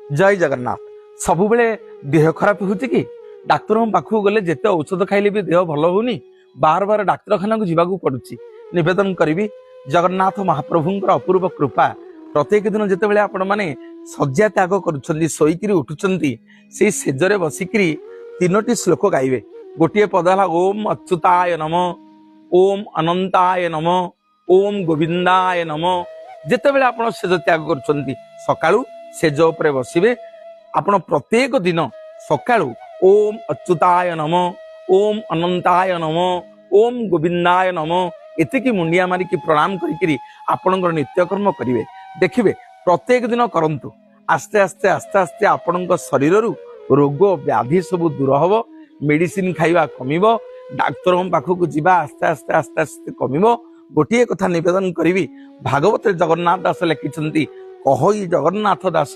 जय जगन्नाथ। सब बेले देह खराब होती कि डाक्तर पाखु गले जिते औषध खाइले भी देह भल होनी बार बार डाक्तरखाना को जीवाक पड़ुछि। निवेदन करी जगन्नाथ महाप्रभुंकर अपूर्व कृपा प्रत्येक दिन जिते आपण मैंने शଯ୍ୟା त्याग करुछंती शोईकरी उठुचंती से सेजरे बसिकरी तीनोटी श्लोक गाइबे। गोटे पद है ओम अच्युताय नम, ओम अनंताय नम, ओम गोविंदाय नम। जिते आपण सेज त्याग करुछंती सकाळू सेज उपरे बसिबे आपण प्रत्येक दिन सकाळू ओम अच्युताय नम, ओम अनंताय नम, ओम गोविंदाय नम एतिकी मुंडिया मारिकी प्रणाम करिकरी आपणकर नित्यकर्म करिवे। देखिबे प्रत्येक दिन करंतु आस्ते आस्ते आस्ते आस्ते आपणक शरीर रोग व्याधि सब दूर हबो। मेडिसिन खाइबा कमिबो, डाक्तर पाखक जीवा आस्ते आस्ते आस्ते आस्ते कमिबो। गोटे कथा निवेदन करी भागवत जगन्नाथ दास लिखिछंती कहि जगन्नाथ दास